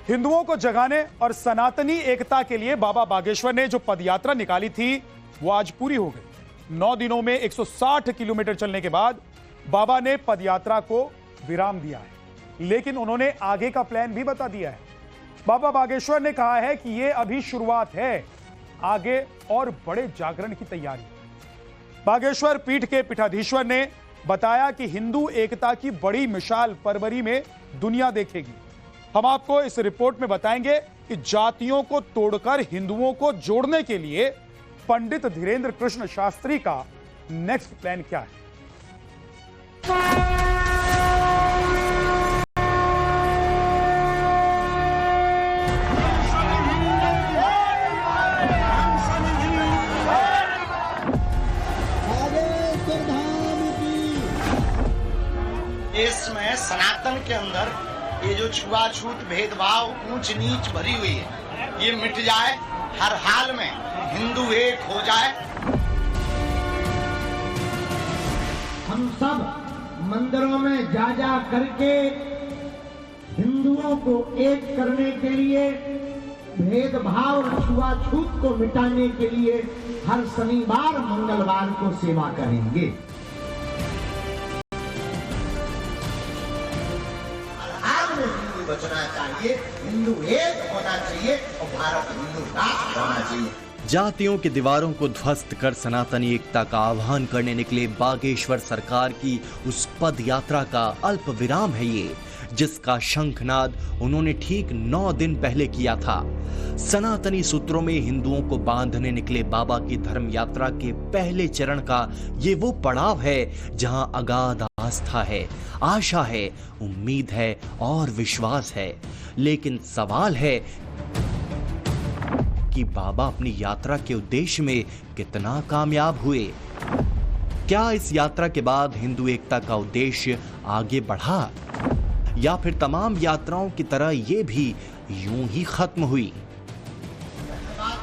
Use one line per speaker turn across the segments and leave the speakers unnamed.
हिंदुओं को जगाने और सनातनी एकता के लिए बाबा बागेश्वर ने जो पदयात्रा निकाली थी वो आज पूरी हो गई। 9 दिनों में 160 किलोमीटर चलने के बाद बाबा ने पदयात्रा को विराम दिया है, लेकिन उन्होंने आगे का प्लान भी बता दिया है। बाबा बागेश्वर ने कहा है कि यह अभी शुरुआत है, आगे और बड़े जागरण की तैयारी। बागेश्वर पीठ के पीठाधीश्वर ने बताया कि हिंदू एकता की बड़ी मिसाल फरवरी में दुनिया देखेगी। हम आपको इस रिपोर्ट में बताएंगे कि जातियों को तोड़कर हिंदुओं को जोड़ने के लिए पंडित धीरेन्द्र कृष्ण शास्त्री का नेक्स्ट प्लान क्या है।
देश में सनातन के अंदर ये जो छुआछूत भेदभाव ऊंच नीच भरी हुई है, ये मिट जाए। हर हाल में हिंदू एक हो जाए।
हम सब मंदिरों में जा करके हिंदुओं को एक करने के लिए, भेदभाव और छुआछूत को मिटाने के लिए हर शनिवार मंगलवार को सेवा करेंगे।
बचना चाहिए, हिंदू एक होना चाहिए और भारत हिंदू राष्ट्र होना चाहिए।
जातियों की दीवारों को ध्वस्त कर सनातनी एकता का आह्वान करने निकले बागेश्वर सरकार की उस पद यात्रा का अल्प विराम है ये, जिसका शंखनाद उन्होंने ठीक 9 दिन पहले किया था। सनातनी सूत्रों में हिंदुओं को बांधने निकले बाबा की धर्म यात्रा के पहले चरण का ये वो पड़ाव है जहां अगाध आस्था है, आशा है, उम्मीद है और विश्वास है। लेकिन सवाल है कि बाबा अपनी यात्रा के उद्देश्य में कितना कामयाब हुए। क्या इस यात्रा के बाद हिंदू एकता का उद्देश्य आगे बढ़ा, या फिर तमाम यात्राओं की तरह ये भी यूं ही खत्म हुई?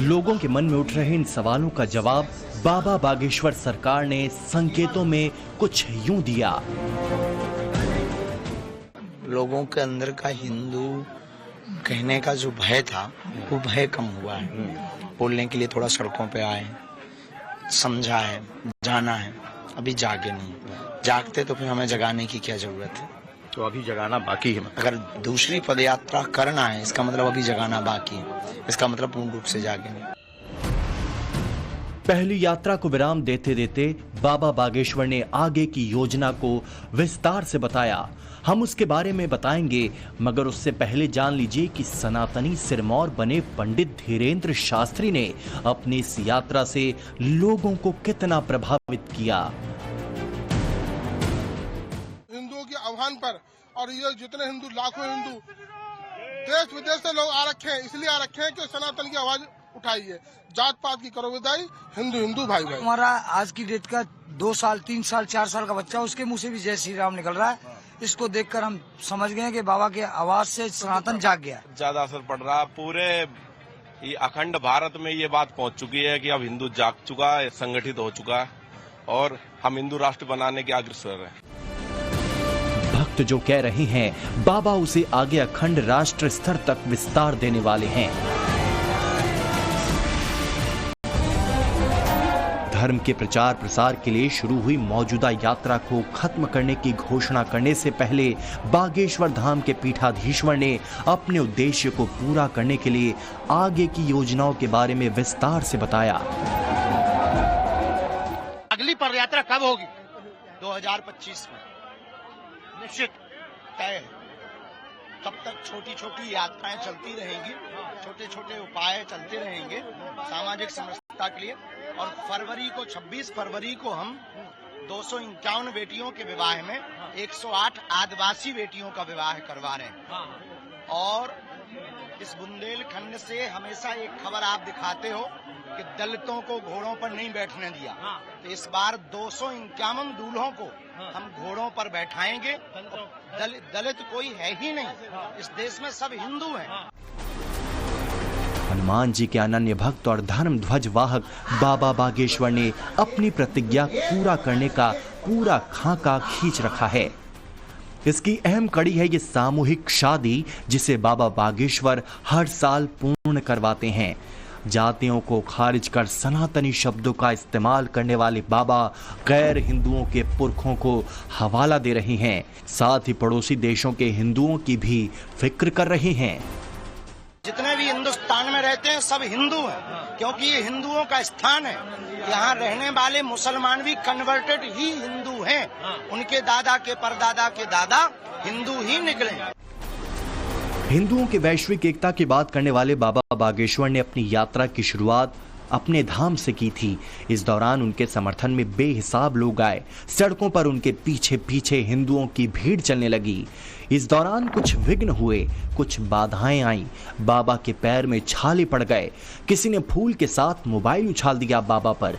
लोगों के मन में उठ रहे इन सवालों का जवाब बाबा बागेश्वर सरकार ने संकेतों में कुछ यूं दिया।
लोगों के अंदर का हिंदू कहने का जो भय था वो भय कम हुआ है। बोलने के लिए थोड़ा सड़कों पे आए, समझा है, जाना है। अभी जागे नहीं, जागते तो फिर हमें जगाने की क्या जरूरत है।
तो अभी जगाना बाकी है।
अगर दूसरी पदयात्रा करना है, इसका मतलब अभी जगाना बाकी है। इसका मतलब पूर्ण रूप से जागे नहीं।
पहली यात्रा को विराम देते देते बाबा बागेश्वर ने आगे की योजना को विस्तार से बताया। हम उसके बारे में बताएंगे, मगर उससे पहले जान लीजिए कि सनातनी सिरमौर बने पंडित धीरेन्द्र शास्त्री ने अपनी इस यात्रा से लोगों को कितना प्रभावित किया।
हिंदुओं के आह्वान पर, और ये जितने हिंदू, लाखों हिंदू देश विदेश से लोग आ रखे हैं, इसलिए आ रखे हैं कि सनातन की आवाज उठाइए। जात पात की करो विदाई, हिंदू हिंदू भाई भाई।
हमारा आज की डेट का 2 साल 3 साल 4 साल का बच्चा, उसके मुंह से भी जय श्री राम निकल रहा है। इसको देखकर हम समझ गए कि बाबा के आवाज से सनातन जाग गया।
ज्यादा असर पड़ रहा है। पूरे ये अखंड भारत में ये बात पहुंच चुकी है कि अब हिंदू जाग चुका है, संगठित हो चुका है और हम हिंदू राष्ट्र बनाने के अग्रसर हैं।
भक्त जो कह रहे हैं बाबा उसे आगे अखंड राष्ट्र स्तर तक विस्तार देने वाले हैं। धर्म के प्रचार प्रसार के लिए शुरू हुई मौजूदा यात्रा को खत्म करने की घोषणा करने से पहले बागेश्वर धाम के पीठाधीश्वर ने अपने उद्देश्य को पूरा करने के लिए आगे की योजनाओं के बारे में विस्तार से बताया।
अगली पदयात्रा कब होगी? 2025 में निश्चित तय है। तब तक छोटी छोटी यात्राएं चलती रहेंगी, छोटे छोटे उपाय चलते रहेंगे सामाजिक समरसता के लिए। और फरवरी को 26 फरवरी को हम 251 बेटियों के विवाह में 108 आदिवासी बेटियों का विवाह करवा रहे हैं। और इस बुंदेलखंड से हमेशा एक खबर आप दिखाते हो कि दलितों को घोड़ों पर नहीं बैठने दिया, तो इस बार 251 दूल्हों को हम घोड़ों पर बैठाएंगे। दलित कोई है ही नहीं इस देश में, सब हिंदू हैं।
हनुमान जी के अनन्य भक्त और धर्म ध्वज वाहक बाबा बागेश्वर ने अपनी प्रतिज्ञा पूरा करने का पूरा खाका खींच रखा है। इसकी अहम कड़ी है ये सामूहिक शादी, जिसे बाबा बागेश्वर हर साल पूर्ण करवाते हैं। जातियों को खारिज कर सनातनी शब्दों का इस्तेमाल करने वाले बाबा गैर हिंदुओं के पुरखों को हवाला दे रहे हैं, साथ ही पड़ोसी देशों के हिंदुओं की भी फिक्र कर रहे हैं।
जितने भी हिंदुस्तान में रहते हैं सब हिंदू हैं, क्योंकि ये हिंदुओं का स्थान है। यहाँ रहने वाले मुसलमान भी कन्वर्टेड ही हिंदू हैं। उनके दादा के परदादा के दादा हिंदू ही निकले।
हिंदुओं के वैश्विक एकता की बात करने वाले बाबा बागेश्वर ने अपनी यात्रा की शुरुआत अपने धाम से की थी। इस दौरान उनके समर्थन में बेहिसाब लोग आए। सड़कों पर उनके पीछे पीछे हिंदुओं की भीड़ चलने लगी। इस दौरान कुछ विघ्न हुए, कुछ बाधाएं आईं। बाबा के पैर में छाले पड़ गए। किसी ने फूल के साथ मोबाइल उछाल दिया बाबा पर,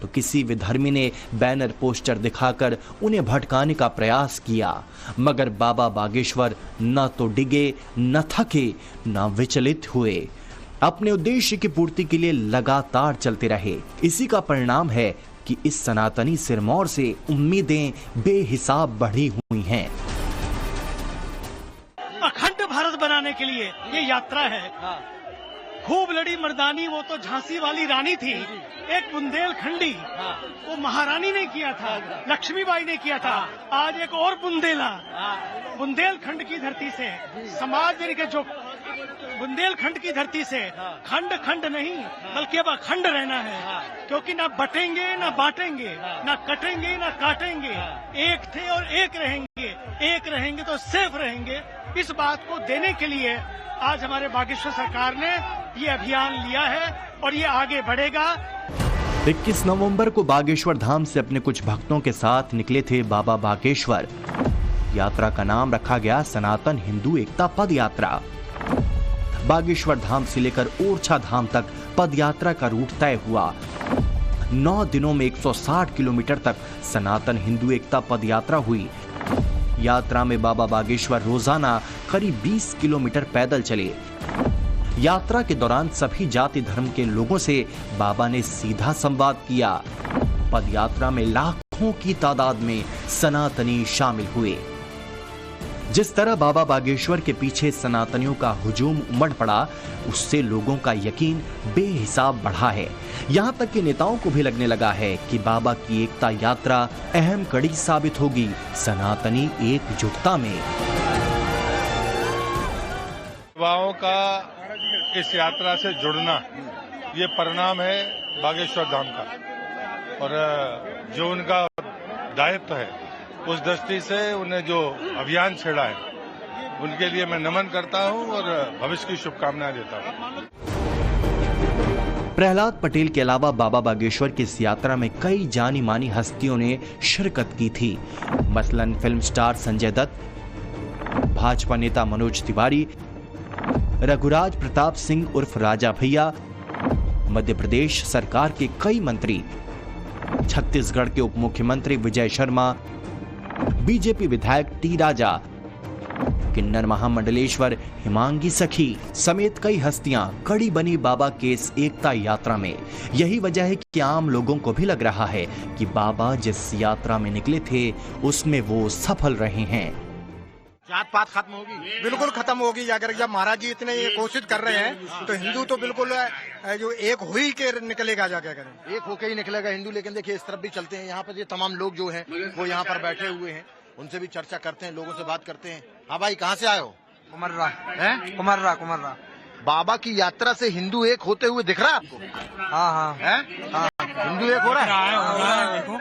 तो किसी विधर्मी ने बैनर पोस्टर दिखाकर उन्हें भटकाने का प्रयास किया। मगर बाबा बागेश्वर न तो डिगे, न थके, न विचलित हुए। अपने उद्देश्य की पूर्ति के लिए लगातार चलते रहे। इसी का परिणाम है कि इस सनातनी सिरमौर से उम्मीदें बेहिसाब बढ़ी हुई हैं।
अखंड भारत बनाने के लिए ये यात्रा है। खूब लड़ी मर्दानी, वो तो झांसी वाली रानी थी। एक बुंदेलखंडी, वो महारानी ने किया था, लक्ष्मीबाई ने किया था। आज एक और बुंदेलखंड की धरती से समाज के जो बुंदेलखंड की धरती से खंड खंड नहीं बल्कि अब अखंड रहना है, क्योंकि ना बटेंगे ना बांटेंगे, ना कटेंगे ना काटेंगे। एक थे और एक रहेंगे, एक रहेंगे तो सेफ रहेंगे। इस बात को देने के लिए आज हमारे बागेश्वर सरकार ने ये अभियान लिया है और ये आगे बढ़ेगा।
21 नवंबर को बागेश्वर धाम से अपने कुछ भक्तों के साथ निकले थे बाबा बागेश्वर। यात्रा का नाम रखा गया सनातन हिंदू एकता पद यात्रा। बागेश्वर धाम से लेकर ओरछा धाम तक पद यात्रा का रूट तय हुआ। 9 दिनों में 160 किलोमीटर तक सनातन हिंदू एकता पद यात्रा हुई। यात्रा में बाबा बागेश्वर रोजाना करीब 20 किलोमीटर पैदल चले। यात्रा के दौरान सभी जाति धर्म के लोगों से बाबा ने सीधा संवाद किया। पद यात्रा में लाखों की तादाद में सनातनी शामिल हुए। जिस तरह बाबा बागेश्वर के पीछे सनातनियों का हुजूम उमड़ पड़ा, उससे लोगों का यकीन बेहिसाब बढ़ा है। यहाँ तक कि नेताओं को भी लगने लगा है कि बाबा की एकता यात्रा अहम कड़ी साबित होगी सनातनी एकजुटता में।
युवाओं का इस यात्रा से जुड़ना ये परिणाम है बागेश्वर धाम का, और जो उनका दायित्व है उस दृष्टि से उन्हें जो अभियान छेड़ा है उनके लिए मैं नमन करता हूं और भविष्य की शुभकामनाएं देता हूं।
प्रहलाद पटेल के अलावा बाबा बागेश्वर की इस यात्रा में कई जानी मानी हस्तियों ने शिरकत की थी। मसलन फिल्म स्टार संजय दत्त, भाजपा नेता मनोज तिवारी, रघुराज प्रताप सिंह उर्फ राजा भैया, मध्य प्रदेश सरकार के कई मंत्री, छत्तीसगढ़ के उप मुख्यमंत्री विजय शर्मा, बीजेपी विधायक टी राजा, किन्नर महामंडलेश्वर हिमांगी सखी समेत कई हस्तियां कड़ी बनी बाबा के इस एकता यात्रा में। यही वजह है कि आम लोगों को भी लग रहा है कि बाबा जिस यात्रा में निकले थे उसमें वो सफल रहे हैं।
जात पात खत्म होगी, बिल्कुल खत्म होगी। अगर जब महाराज जी इतने ये कोशिश कर रहे हैं तो हिंदू तो बिल्कुल जो एक हो ही के निकलेगा, जा क्या करें, एक होके ही निकलेगा हिंदू। लेकिन देखिए इस तरफ भी चलते हैं, यहाँ पर ये तमाम लोग जो हैं वो यहाँ पर बैठे हुए हैं, उनसे भी चर्चा करते हैं, लोगों से बात करते हैं। हाँ भाई, कहाँ से आए हो? कुमर्रा। बाबा की यात्रा से हिंदू एक होते हुए दिख रहा है आपको? हाँ, हिंदू एक हो रहा है,
दूर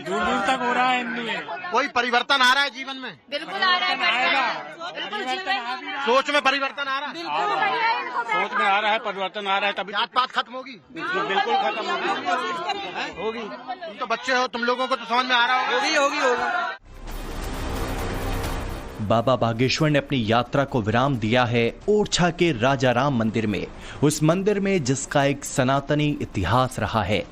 दूर तक हो रहा है हिंदू एक।
कोई परिवर्तन आ रहा है जीवन में?
बिल्कुल आ रहा है, बिल्कुल
सोच में परिवर्तन आ रहा है,
सोच में आ रहा है, परिवर्तन आ रहा है। तभी
जात पात खत्म होगी,
बिल्कुल खत्म
होगी। तुम तो बच्चे हो, तुम लोगों को तो समझ में आ रहा होगी।
बाबा बागेश्वर ने अपनी यात्रा को विराम दिया है ओरछा के राजा राम मंदिर में, उस मंदिर में जिसका एक सनातनी इतिहास रहा है।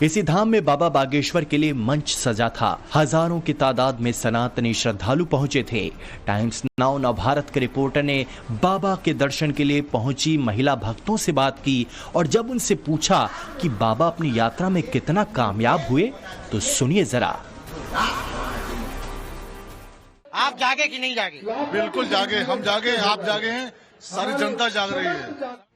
इसी धाम में बाबा बागेश्वर के लिए मंच सजा था। हजारों की तादाद में सनातनी श्रद्धालु पहुंचे थे। टाइम्स नाउ नवभारत के रिपोर्टर ने बाबा के दर्शन के लिए पहुंची महिला भक्तों से बात की और जब उनसे पूछा कि बाबा अपनी यात्रा में कितना कामयाब हुए, तो सुनिए जरा।
आप जागे कि नहीं जागे?
बिल्कुल जागे, हम जागे, आप जागे हैं, सारी जनता जाग रही है।